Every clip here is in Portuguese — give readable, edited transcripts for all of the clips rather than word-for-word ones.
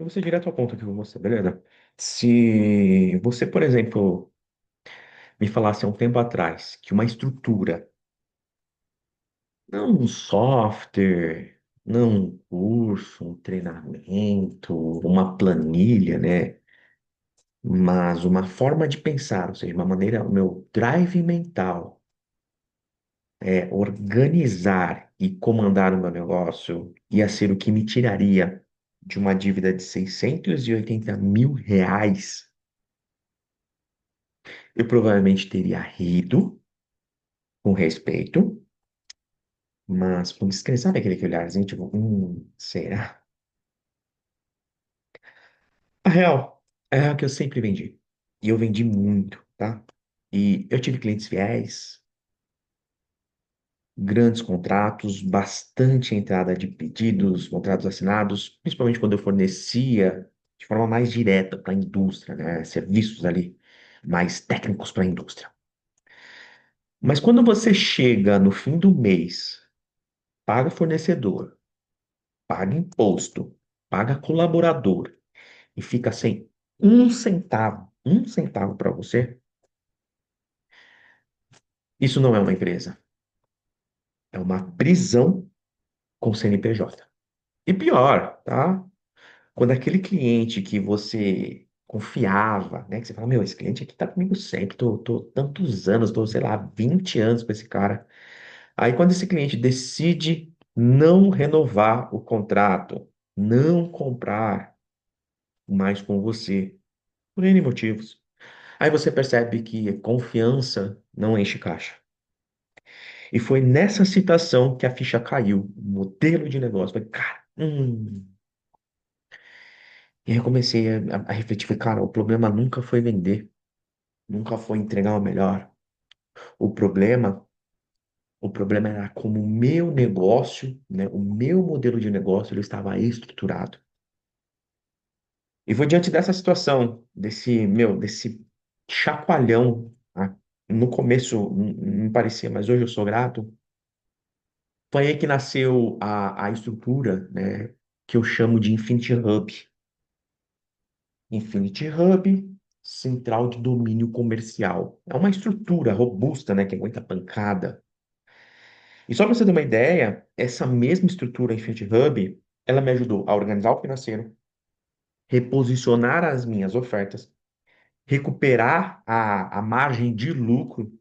Eu vou ser direto ao ponto aqui com você, beleza? Se você, por exemplo, me falasse há um tempo atrás que uma estrutura, não um software, não um curso, um treinamento, uma planilha, né? Mas uma forma de pensar, ou seja, uma maneira, o meu drive mental é organizar e comandar o meu negócio ia ser o que me tiraria de uma dívida de 680 mil reais. Eu provavelmente teria rido com respeito, mas com descrença. Sabe aquele olharzinho, tipo, será? A real é que eu sempre vendi. E eu vendi muito, tá? E eu tive clientes fiéis, grandes contratos, bastante entrada de pedidos, contratos assinados, principalmente quando eu fornecia de forma mais direta para a indústria, né? Serviços ali mais técnicos para a indústria. Mas quando você chega no fim do mês, paga fornecedor, paga imposto, paga colaborador e fica sem um centavo para você, isso não é uma empresa, é uma prisão com CNPJ. E pior, tá? Quando aquele cliente que você confiava, né, que você fala, meu, esse cliente aqui tá comigo sempre, tô tantos anos, tô, sei lá, 20 anos com esse cara. Aí quando esse cliente decide não renovar o contrato, não comprar mais com você, por N motivos. Aí você percebe que confiança não enche caixa. E foi nessa situação que a ficha caiu, o modelo de negócio. Falei, cara, E aí eu comecei a refletir, falei, cara, o problema nunca foi vender, nunca foi entregar o melhor. O problema, o problema era como o meu negócio, né, o meu modelo de negócio, ele estava estruturado. E foi diante dessa situação, desse chacoalhão, tá? No começo não me parecia, mas hoje eu sou grato. Foi aí que nasceu a estrutura, né, que eu chamo de Infinity Hub. Infinity Hub, central de domínio comercial. É uma estrutura robusta, né, que aguenta pancada. E só para você ter uma ideia, essa mesma estrutura Infinity Hub, ela me ajudou a organizar o financeiro, reposicionar as minhas ofertas, recuperar a margem de lucro.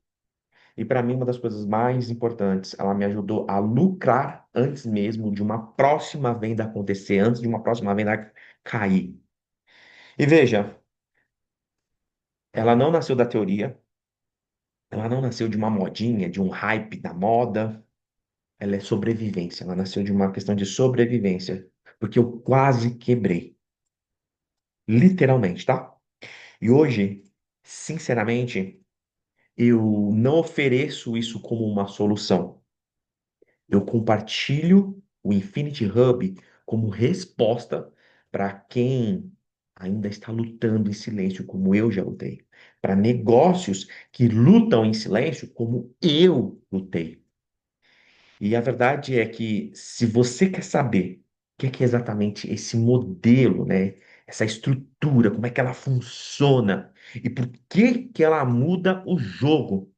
E para mim, uma das coisas mais importantes, ela me ajudou a lucrar antes mesmo de uma próxima venda acontecer, antes de uma próxima venda cair. E veja, ela não nasceu da teoria, ela não nasceu de uma modinha, de um hype da moda, ela é sobrevivência, ela nasceu de uma questão de sobrevivência, porque eu quase quebrei, literalmente, tá? E hoje, sinceramente, eu não ofereço isso como uma solução. Eu compartilho o Infinity Hub como resposta para quem ainda está lutando em silêncio, como eu já lutei. Para negócios que lutam em silêncio, como eu lutei. E a verdade é que, se você quer saber o que é exatamente esse modelo, né? Essa estrutura, como é que ela funciona e por que que ela muda o jogo.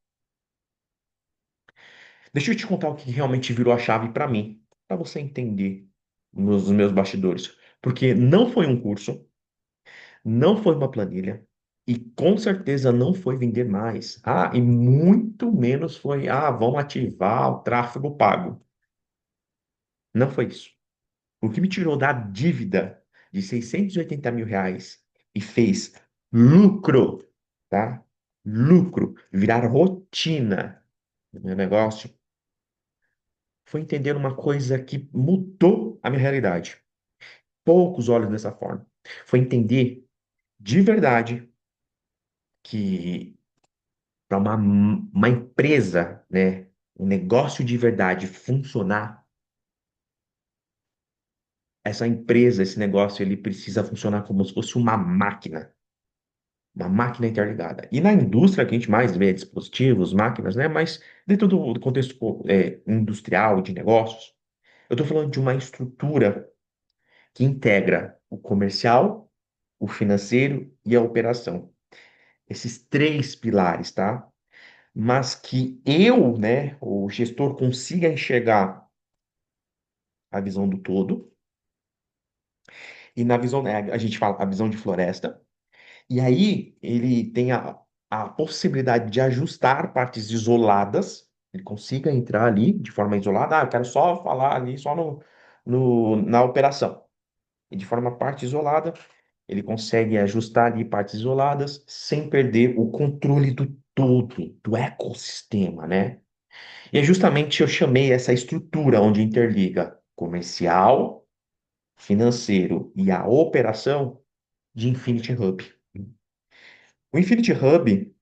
Deixa eu te contar o que realmente virou a chave para mim, para você entender nos meus bastidores. Porque não foi um curso, não foi uma planilha, e com certeza não foi vender mais. Ah, e muito menos foi, vamos ativar o tráfego pago. Não foi isso. O que me tirou da dívida de 680 mil reais e fez lucro, tá? Lucro, virar rotina no meu negócio foi entender uma coisa que mudou a minha realidade. Poucos olham dessa forma. Foi entender de verdade que para uma empresa, né, um negócio de verdade funcionar, essa empresa, esse negócio, ele precisa funcionar como se fosse uma máquina interligada. E na indústria que a gente mais vê dispositivos, máquinas, né, mas dentro do contexto industrial, de negócios, eu estou falando de uma estrutura que integra o comercial, o financeiro e a operação. Esses três pilares, tá? Mas que eu, né, o gestor consiga enxergar a visão do todo, e na visão, né, a gente fala a visão de floresta, e aí ele tem a possibilidade de ajustar partes isoladas, ele consiga entrar ali de forma isolada, eu quero só falar ali só na operação. E de forma parte isolada, ele consegue ajustar ali partes isoladas sem perder o controle do todo, do ecossistema, né? E é justamente eu chamei essa estrutura onde interliga comercial, financeiro e a operação de Infinity Hub. O Infinity Hub,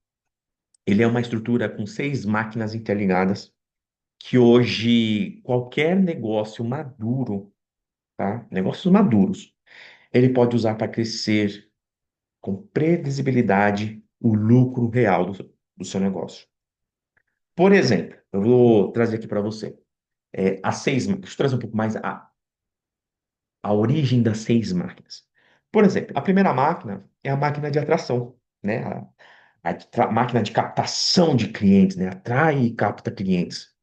ele é uma estrutura com 6 máquinas interligadas que hoje qualquer negócio maduro, tá? Negócios maduros, ele pode usar para crescer com previsibilidade o lucro real do seu negócio. Por exemplo, eu vou trazer aqui para você deixa eu trazer um pouco mais a origem das 6 máquinas. Por exemplo, a primeira máquina é a máquina de atração, né? A máquina de captação de clientes, né? Atrai e capta clientes.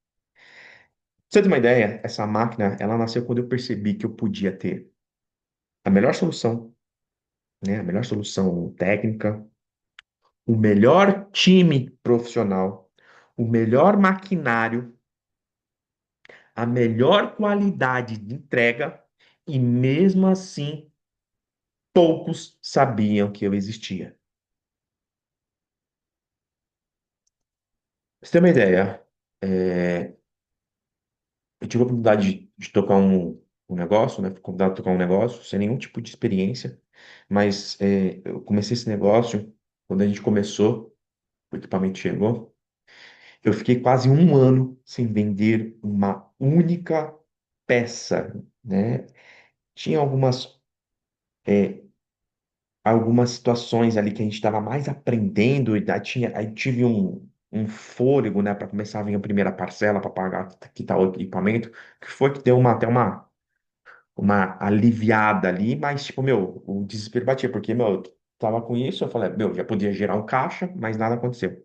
Pra você ter uma ideia, essa máquina, ela nasceu quando eu percebi que eu podia ter a melhor solução, né? A melhor solução técnica, o melhor time profissional, o melhor maquinário, a melhor qualidade de entrega, e mesmo assim, poucos sabiam que eu existia. Pra você ter uma ideia, é, eu tive a oportunidade de tocar um negócio, né? Fui convidado a tocar um negócio, sem nenhum tipo de experiência, mas eu comecei esse negócio, quando a gente começou, o equipamento chegou, eu fiquei quase um ano sem vender uma única peça, né? Tinha algumas situações ali que a gente estava mais aprendendo, e aí tive um fôlego, né, para começar a vir a primeira parcela para pagar que tal o equipamento, que foi que deu até uma aliviada ali, mas, tipo, meu, o desespero batia, porque, meu, eu tava com isso, eu falei, meu, já podia gerar um caixa, mas nada aconteceu.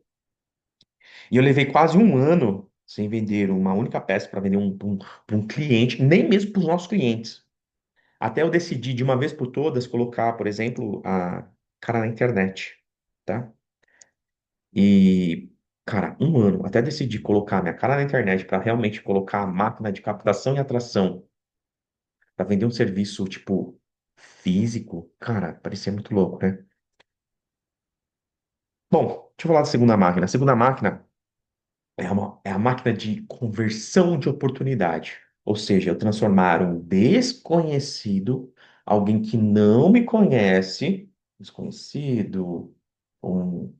E eu levei quase um ano sem vender uma única peça para vender pra um cliente, nem mesmo para os nossos clientes. Até eu decidi, de uma vez por todas, colocar, por exemplo, a cara na internet, tá? E, cara, um ano, até decidi colocar minha cara na internet para realmente colocar a máquina de captação e atração para vender um serviço, tipo, físico, cara, parecia muito louco, né? Bom, deixa eu falar da segunda máquina. A segunda máquina é a máquina de conversão de oportunidade. Ou seja, eu transformar um desconhecido, alguém que não me conhece, desconhecido, um,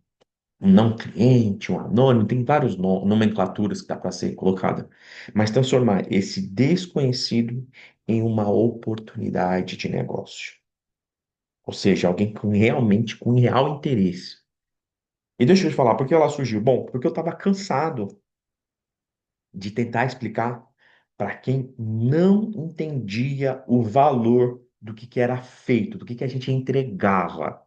um não cliente, um anônimo, tem várias nomenclaturas que dá para ser colocada. Mas transformar esse desconhecido em uma oportunidade de negócio. Ou seja, alguém com realmente com real interesse. E deixa eu te falar, por que ela surgiu? Bom, porque eu estava cansado de tentar explicar para quem não entendia o valor do que era feito, do que a gente entregava.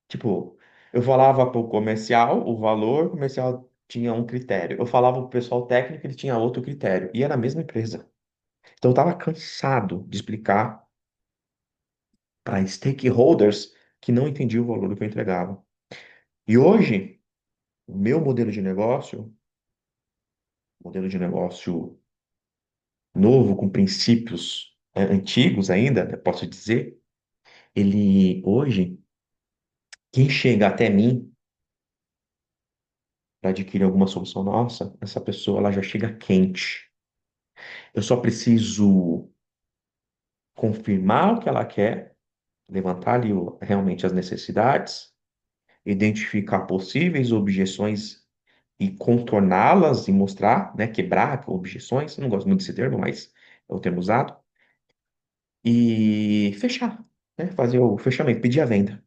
Tipo, eu falava para o comercial o comercial tinha um critério. Eu falava para o pessoal técnico, ele tinha outro critério. E era a mesma empresa. Então eu estava cansado de explicar para stakeholders que não entendiam o valor do que eu entregava. E hoje, o meu modelo de negócio novo, com princípios antigos ainda, né, posso dizer, ele hoje, quem chega até mim para adquirir alguma solução nossa, essa pessoa ela já chega quente. Eu só preciso confirmar o que ela quer, levantar ali realmente as necessidades, identificar possíveis objeções e contorná-las e mostrar, né, quebrar objeções. Eu não gosto muito desse termo, mas é o termo usado. E fechar, né, fazer o fechamento, pedir a venda.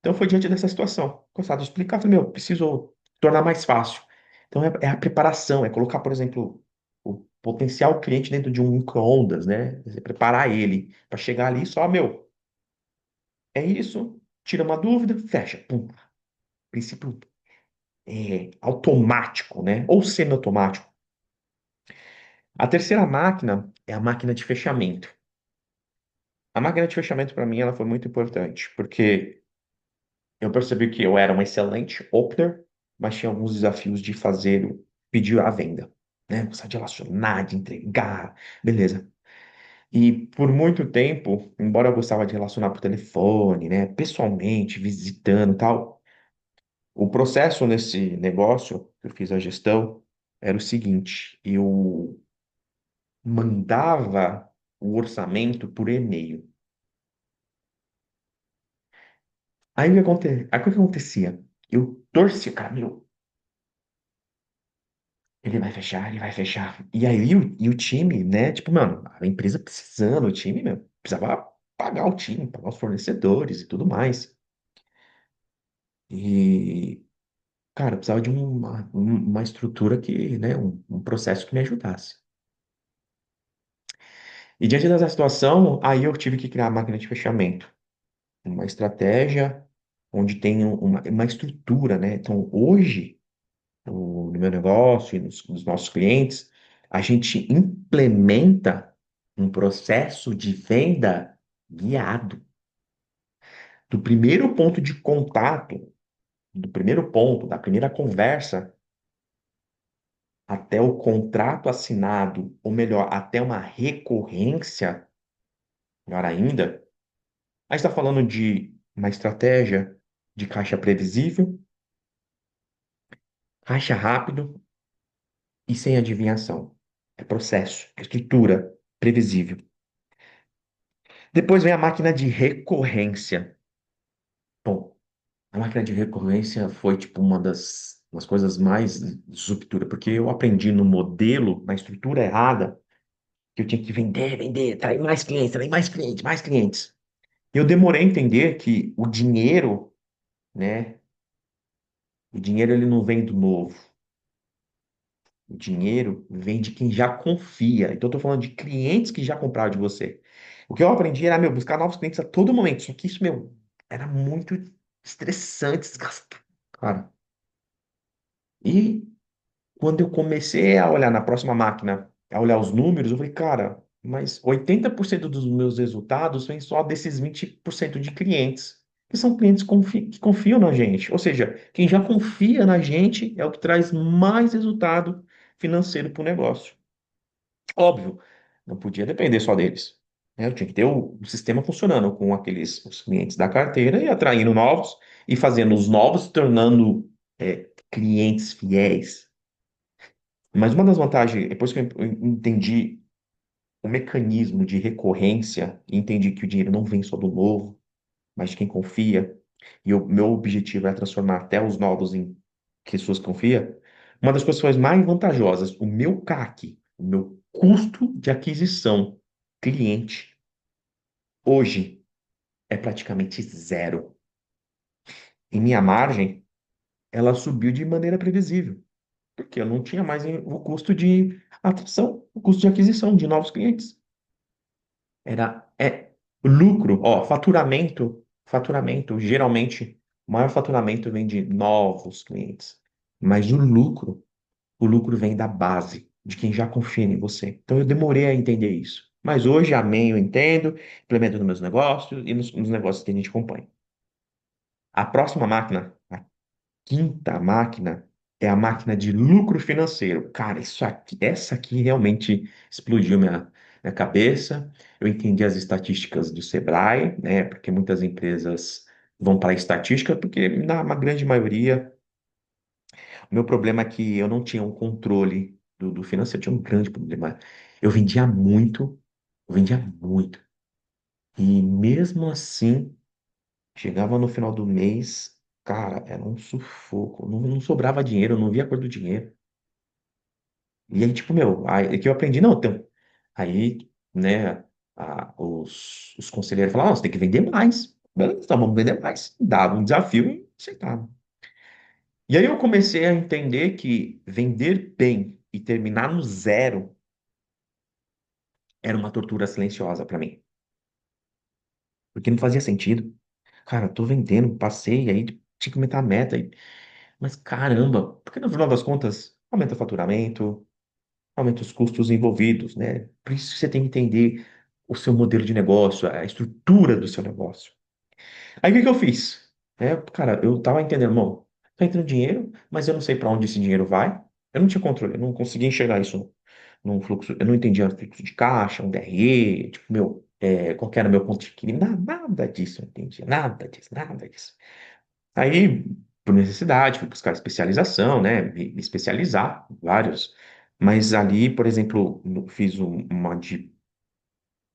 Então foi diante dessa situação. Cansado de explicar, falei, meu, preciso tornar mais fácil. Então é a preparação, é colocar, por exemplo, o potencial cliente dentro de um micro-ondas, né? Você preparar ele para chegar ali só, meu. É isso, tira uma dúvida, fecha, pum. Princípio automático, né? Ou semi-automático. A terceira máquina é a máquina de fechamento. A máquina de fechamento, para mim, ela foi muito importante, porque eu percebi que eu era um excelente opener, mas tinha alguns desafios de pedir a venda, né? Gostar de relacionar, de entregar, beleza. E por muito tempo, embora eu gostava de relacionar por telefone, né, pessoalmente, visitando e tal, o processo nesse negócio que eu fiz a gestão era o seguinte: eu mandava o orçamento por e-mail. Aí o que acontecia? Eu torcia, cara, meu, ele vai fechar, ele vai fechar. E aí o time, né? Tipo, mano, a empresa precisando, o time, meu, precisava pagar o time, pagar os fornecedores e tudo mais. E, cara, eu precisava de uma estrutura que, né, um processo que me ajudasse. E diante dessa situação, aí eu tive que criar a máquina de fechamento, uma estratégia onde tem uma estrutura, né? Então, hoje, no meu negócio e nos nossos clientes, a gente implementa um processo de venda guiado. Do primeiro ponto de contato, do primeiro ponto, da primeira conversa, até o contrato assinado, ou melhor, até uma recorrência, melhor ainda, a gente está falando de uma estratégia de caixa previsível, caixa rápido e sem adivinhação. É processo, é estrutura previsível. Depois vem a máquina de recorrência. Bom, a máquina de recorrência foi tipo das coisas mais disruptivas, porque eu aprendi no modelo, na estrutura errada, que eu tinha que vender, vender, trair mais clientes, mais clientes. Eu demorei a entender que o dinheiro, né? O dinheiro ele não vem do novo. O dinheiro vem de quem já confia. Então, eu tô falando de clientes que já compraram de você. O que eu aprendi era, meu, buscar novos clientes a todo momento. Só que isso, meu, era muito estressante, desgastante, cara. E quando eu comecei a olhar na próxima máquina, a olhar os números, eu falei, cara, mas 80% dos meus resultados vem só desses 20% de clientes, que são clientes que confiam na gente. Ou seja, quem já confia na gente é o que traz mais resultado financeiro para o negócio. Óbvio, não podia depender só deles, né? Eu tinha que ter o sistema funcionando com aqueles os clientes da carteira e atraindo novos e fazendo os novos se tornando clientes fiéis. Mas uma das vantagens, depois que eu entendi o mecanismo de recorrência, e entendi que o dinheiro não vem só do novo, mas de quem confia, e o meu objetivo é transformar até os novos em pessoas que confiam, uma das coisas mais vantajosas, o meu CAC, o meu custo de aquisição cliente, hoje é praticamente zero. E minha margem, ela subiu de maneira previsível, porque eu não tinha mais o custo de atração, o custo de aquisição de novos clientes. Lucro, ó, faturamento, geralmente, o maior faturamento vem de novos clientes, mas o lucro vem da base, de quem já confia em você. Então eu demorei a entender isso. Mas hoje, amém, eu entendo, implemento nos meus negócios e nos negócios que a gente acompanha. A próxima máquina, a quinta máquina, é a máquina de lucro financeiro. Cara, essa aqui realmente explodiu minha cabeça. Eu entendi as estatísticas do Sebrae, né? Porque muitas empresas vão para a estatística, porque na grande maioria, o meu problema é que eu não tinha um controle do financeiro, eu tinha um grande problema. Eu vendia muito, eu vendia muito. E mesmo assim, chegava no final do mês, cara, era um sufoco. Não sobrava dinheiro, eu não via a cor do dinheiro. E aí, tipo, meu, aí que eu aprendi, não, então, aí, né, os conselheiros falavam, "Ah, você tem que vender mais. Beleza, então vamos vender mais. Dava um desafio e aceitava. E aí eu comecei a entender que vender bem e terminar no zero era uma tortura silenciosa para mim, porque não fazia sentido. Cara, eu tô vendendo, passei, aí tinha que aumentar a meta. Mas caramba, porque no final das contas, aumenta o faturamento, aumenta os custos envolvidos, né? Por isso você tem que entender o seu modelo de negócio, a estrutura do seu negócio. Aí o que que eu fiz? Cara, eu tava entendendo, irmão, tá entrando dinheiro, mas eu não sei para onde esse dinheiro vai. Eu não tinha controle, eu não conseguia enxergar isso num fluxo, eu não entendia fluxo de caixa, um DRE, tipo, qual que era meu ponto de equilíbrio, nada disso eu entendia, nada disso, nada disso. Aí, por necessidade, fui buscar especialização, né, me especializar, vários, mas ali, por exemplo, fiz uma de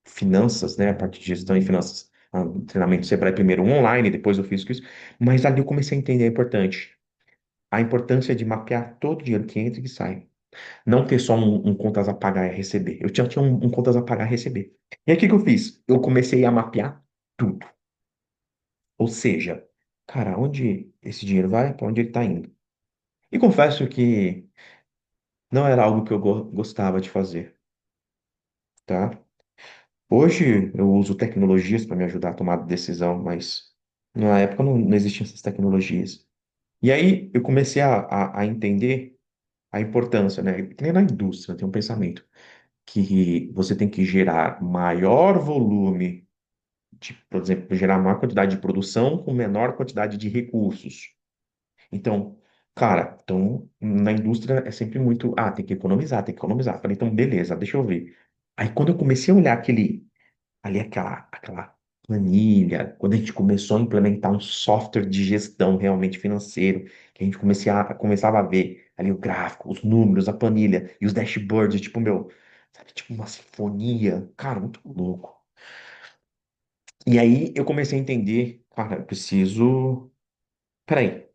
finanças, né, a parte de gestão e finanças, treinamento Sebrae primeiro um online, depois eu fiz isso, mas ali eu comecei a entender a importância de mapear todo o dinheiro que entra e que sai. Não ter só um contas a pagar e a receber. Eu tinha um contas a pagar e receber. E aí o que que eu fiz? Eu comecei a mapear tudo. Ou seja, cara, onde esse dinheiro vai, para onde ele está indo. E confesso que não era algo que eu gostava de fazer, tá? Hoje eu uso tecnologias para me ajudar a tomar decisão, mas na época não existiam essas tecnologias. E aí eu comecei a entender a importância, né? Que nem na indústria tem um pensamento que você tem que gerar maior volume, por exemplo, gerar maior quantidade de produção com menor quantidade de recursos. Então, cara, então na indústria é sempre muito, tem que economizar, tem que economizar. Falei, então beleza, deixa eu ver. Aí quando eu comecei a olhar aquela planilha, quando a gente começou a implementar um software de gestão realmente financeiro, que a gente começava a ver ali o gráfico, os números, a planilha e os dashboards, tipo, sabe, tipo uma sinfonia, cara, muito louco. E aí eu comecei a entender, cara, eu preciso, peraí,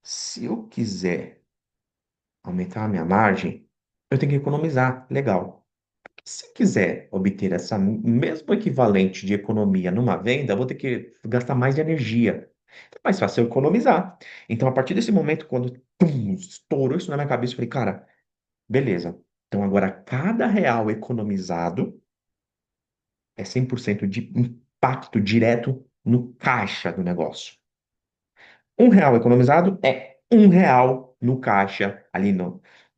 se eu quiser aumentar a minha margem, eu tenho que economizar, legal. Se quiser obter essa mesmo equivalente de economia numa venda, eu vou ter que gastar mais de energia. É mais fácil eu economizar. Então, a partir desse momento, quando estourou isso na minha cabeça, eu falei, cara, beleza. Então, agora, cada real economizado é 100% de impacto direto no caixa do negócio. Um real economizado é um real no caixa,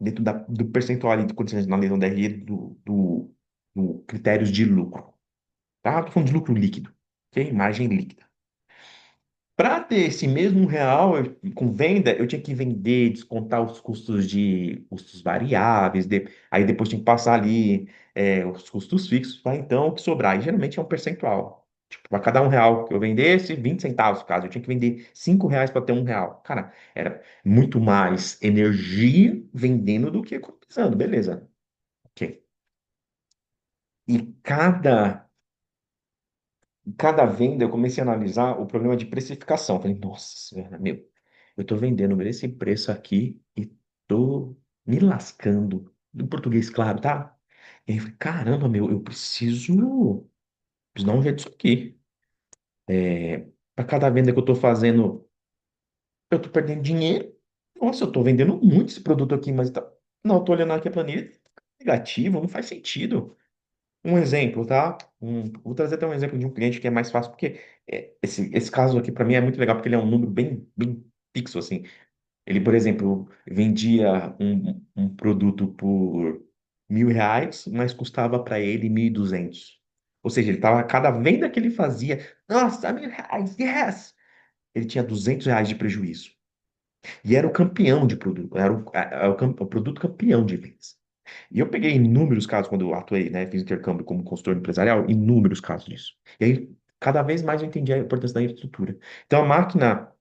dentro do percentual ali, quando você analisa no DRE, do critérios de lucro. Tá? Tô falando de lucro líquido, ok? Margem líquida. Para ter esse mesmo real com venda, eu tinha que vender, descontar os custos variáveis, aí depois tinha que passar ali os custos fixos, para então o que sobrar. E geralmente é um percentual. Tipo, para cada um real que eu vendesse, 20 centavos, caso. Eu tinha que vender 5 reais para ter um real. Cara, era muito mais energia vendendo do que economizando, beleza. Ok. E cada venda eu comecei a analisar o problema de precificação. Falei, nossa senhora, meu, eu tô vendendo esse preço aqui e tô me lascando. Do português, claro, tá? E aí eu falei, caramba, meu, preciso dar um jeito disso aqui. Para cada venda que eu tô fazendo, eu tô perdendo dinheiro. Nossa, eu tô vendendo muito esse produto aqui, mas tá... Não, eu tô olhando aqui a planilha, negativo, não faz sentido. Um exemplo, tá? Vou trazer até um exemplo de um cliente que é mais fácil, porque esse caso aqui para mim é muito legal, porque ele é um número bem fixo, assim. Ele, por exemplo, vendia um produto por 1.000 reais, mas custava para ele 1.200. Ou seja, ele tava, cada venda que ele fazia, nossa, 1.000 reais, yes! Ele tinha 200 reais de prejuízo. E era o campeão de produto, era o produto campeão de vendas. E eu peguei inúmeros casos quando eu atuei, né? Fiz intercâmbio como consultor empresarial, inúmeros casos disso. E aí, cada vez mais eu entendi a importância da infraestrutura. Então, a máquina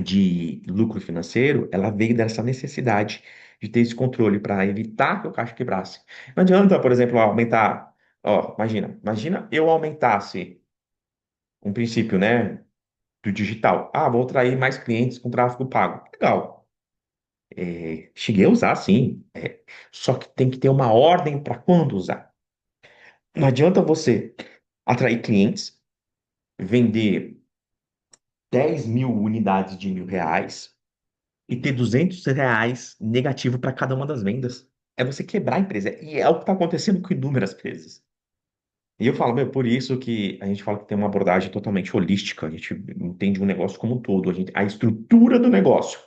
de lucro financeiro, ela veio dessa necessidade de ter esse controle para evitar que o caixa quebrasse. Não adianta, por exemplo, aumentar. Ó, imagina eu aumentasse um princípio, né, do digital. Vou atrair mais clientes com tráfego pago. Legal. Cheguei a usar, sim. Só que tem que ter uma ordem para quando usar. Não adianta você atrair clientes, vender 10 mil unidades de 1.000 reais e ter 200 reais negativo para cada uma das vendas. É você quebrar a empresa. E é o que está acontecendo com inúmeras empresas. E eu falo, meu, por isso que a gente fala que tem uma abordagem totalmente holística, a gente entende um negócio como um todo, a estrutura do negócio,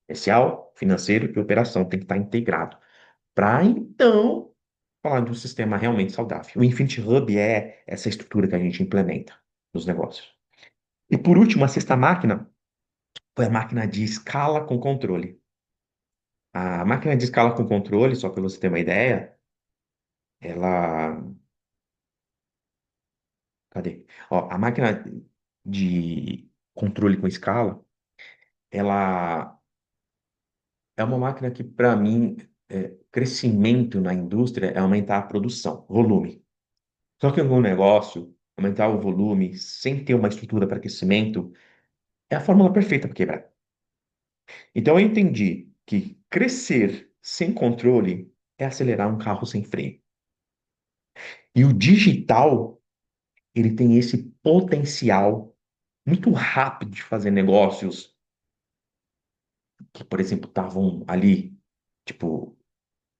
comercial, financeiro e operação tem que estar integrado, para então falar de um sistema realmente saudável. O Infinity Hub é essa estrutura que a gente implementa nos negócios. E por último, a sexta máquina foi a máquina de escala com controle. A máquina de escala com controle, só para você ter uma ideia, ela. Cadê? Ó, a máquina de controle com escala, ela é uma máquina que, para mim, crescimento na indústria é aumentar a produção, volume. Só que no negócio, aumentar o volume sem ter uma estrutura para crescimento é a fórmula perfeita para quebrar. Então eu entendi que crescer sem controle é acelerar um carro sem freio. E o digital, ele tem esse potencial muito rápido de fazer negócios que, por exemplo, estavam ali, tipo,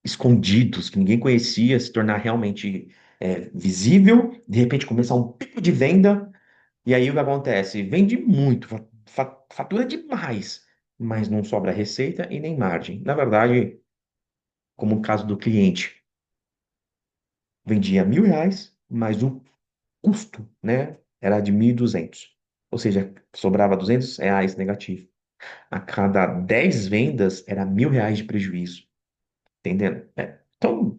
escondidos, que ninguém conhecia, se tornar realmente visível, de repente começar um pico de venda, e aí o que acontece? Vende muito, fatura demais, mas não sobra receita e nem margem. Na verdade, como o caso do cliente, vendia R$ 1.000, mas o custo, né, era de 1.200. Ou seja, sobrava R$ 200 negativo. A cada 10 vendas era R$ 1.000 de prejuízo. Entendendo? Então,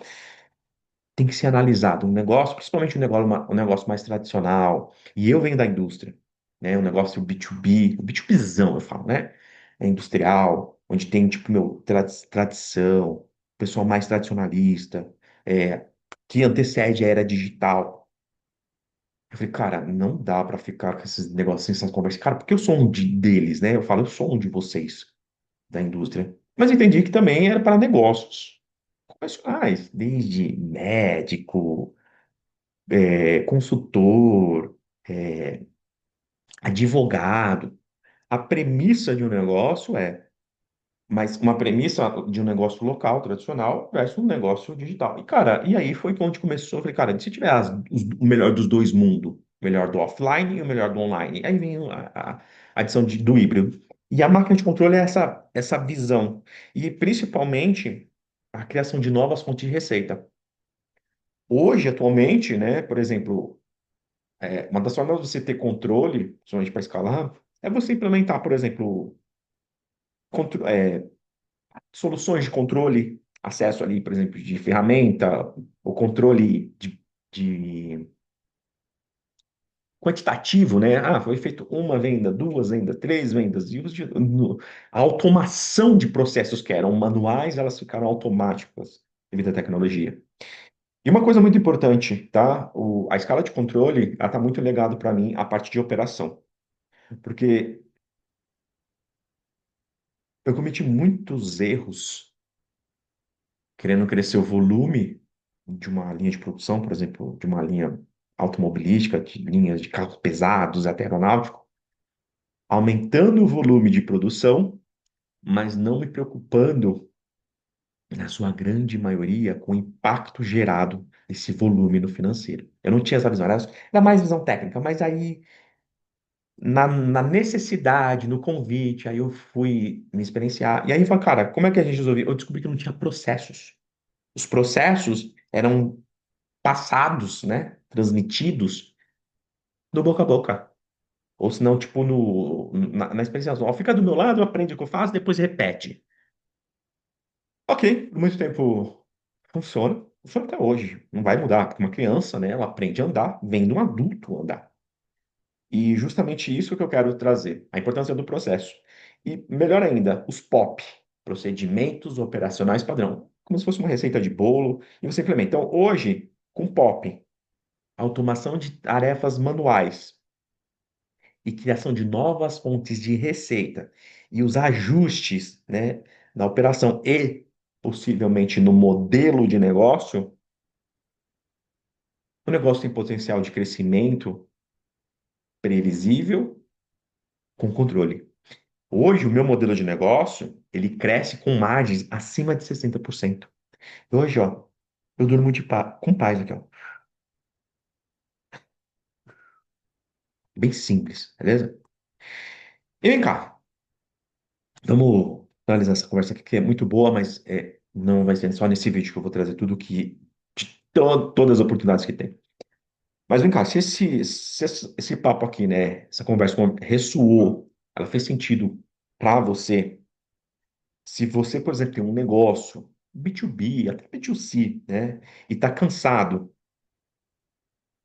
tem que ser analisado um negócio, principalmente um negócio mais tradicional. E eu venho da indústria, né? Um negócio B2B, o B2Bzão, eu falo, né? É industrial, onde tem, tipo, meu, tradição, pessoal mais tradicionalista, é, que antecede a era digital. Eu falei, cara, não dá pra ficar com esses negócios, essas conversas. Cara, porque eu sou um deles, né? Eu falo, eu sou um de vocês, da indústria. Mas entendi que também era para negócios profissionais, desde médico, consultor, é, advogado. A premissa de um negócio mas uma premissa de um negócio local, tradicional, versus um negócio digital. E, cara, e aí foi onde começou. Eu falei, cara, e se tiver o melhor dos dois mundos, o melhor do offline e o melhor do online, aí vem a adição do híbrido. E a máquina de controle é essa visão. E principalmente a criação de novas fontes de receita. Hoje, atualmente, né, por exemplo, uma das formas de você ter controle, principalmente para escalar, é você implementar, por exemplo, contro- é, soluções de controle, acesso ali, por exemplo, de ferramenta, o controle de quantitativo, né? Ah, foi feito uma venda, duas vendas, três vendas, a automação de processos que eram manuais, elas ficaram automáticas devido à tecnologia. E uma coisa muito importante, tá? A escala de controle, ela tá muito ligado para mim à parte de operação, porque eu cometi muitos erros querendo crescer o volume de uma linha de produção, por exemplo, de uma linha automobilística, de linhas de carros pesados até aeronáutico, aumentando o volume de produção, mas não me preocupando, na sua grande maioria, com o impacto gerado desse volume no financeiro. Eu não tinha essa visão, era mais visão técnica, mas aí na necessidade, no convite, aí eu fui me experienciar. E aí eu falei, cara, como é que a gente resolveu? Eu descobri que não tinha processos. Os processos eram passados, né? Transmitidos do boca a boca. Ou senão, tipo, na experiência, ó, fica do meu lado, aprende o que eu faço, depois repete. Ok, por muito tempo funciona. Funciona até hoje. Não vai mudar, porque uma criança, né, ela aprende a andar, vendo um adulto andar. E justamente isso que eu quero trazer, a importância do processo. E melhor ainda, os POP, procedimentos operacionais padrão, como se fosse uma receita de bolo, e você implementa. Então, hoje, com POP, automação de tarefas manuais e criação de novas fontes de receita e os ajustes, né, na operação e possivelmente no modelo de negócio, o negócio tem potencial de crescimento previsível com controle. Hoje, o meu modelo de negócio, ele cresce com margens acima de 60%. Hoje, ó, eu durmo com paz aqui, ó. bem simples, beleza? E vem cá, vamos finalizar essa conversa aqui, que é muito boa, mas não vai ser só nesse vídeo que eu vou trazer tudo todas as oportunidades que tem. Mas vem cá, se esse papo aqui, né, essa conversa ressoou, ela fez sentido para você, se você, por exemplo, tem um negócio, B2B, até B2C, né, e tá cansado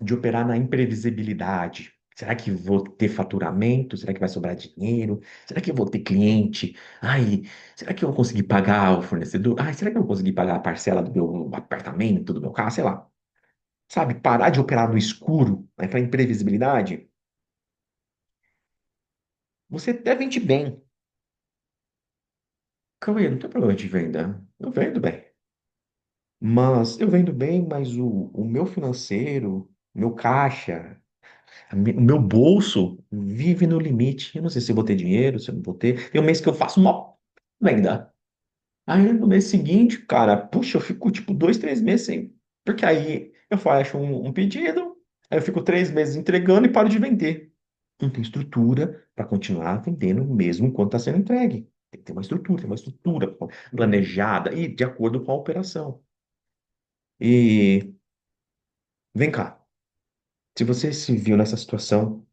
de operar na imprevisibilidade. Será que vou ter faturamento? Será que vai sobrar dinheiro? Será que eu vou ter cliente? Ai, será que eu vou conseguir pagar o fornecedor? Ai, será que eu vou conseguir pagar a parcela do meu apartamento, do meu carro? Sei lá. Sabe, parar de operar no escuro, né, para imprevisibilidade. Você até vende bem. Cauê, não tem problema de venda. Eu vendo bem. Mas eu vendo bem, mas o meu financeiro, meu caixa, o meu bolso vive no limite. Eu não sei se eu vou ter dinheiro, se eu não vou ter. Tem um mês que eu faço uma venda. Aí no mês seguinte, cara, puxa, eu fico tipo 2, 3 meses sem. Porque aí eu faço um pedido, aí eu fico 3 meses entregando e paro de vender. Não tem estrutura para continuar vendendo mesmo enquanto está sendo entregue. Tem que ter uma estrutura planejada e de acordo com a operação. E vem cá, se você se viu nessa situação,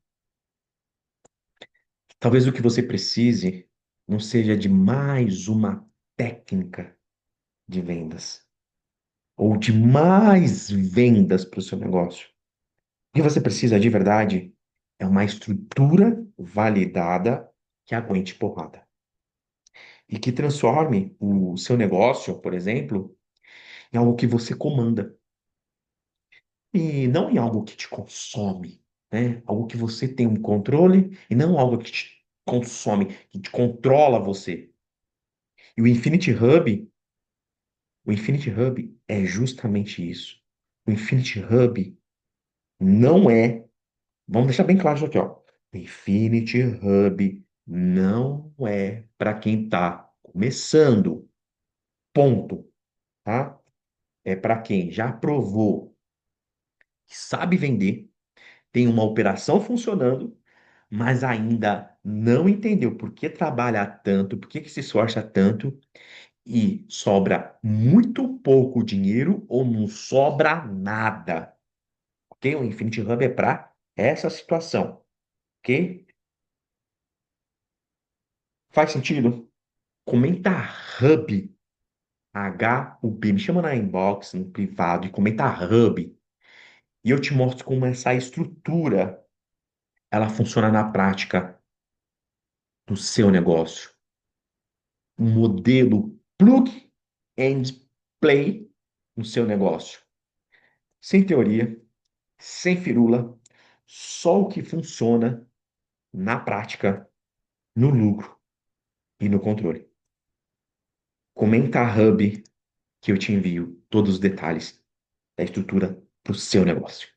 talvez o que você precise não seja de mais uma técnica de vendas ou de mais vendas para o seu negócio. O que você precisa de verdade é uma estrutura validada que aguente porrada e que transforme o seu negócio, por exemplo, em algo que você comanda e não em algo que te consome, né? Algo que você tem um controle e não algo que te consome, que te controla você. E o Infinity Hub é justamente isso. O Infinity Hub não é, vamos deixar bem claro isso aqui, ó. O Infinity Hub não é para quem está começando, ponto, tá? É para quem já provou que sabe vender, tem uma operação funcionando, mas ainda não entendeu por que trabalha tanto, por que que se esforça tanto e sobra muito pouco dinheiro ou não sobra nada, ok? O Infinity Hub é para essa situação, ok? Faz sentido? Comenta Hub, Hub, me chama na inbox, no privado, e comenta Hub, e eu te mostro como essa estrutura ela funciona na prática do seu negócio. Um modelo plug and play no seu negócio. Sem teoria, sem firula, só o que funciona na prática, no lucro e no controle. Comenta a Hub que eu te envio todos os detalhes da estrutura para o seu negócio.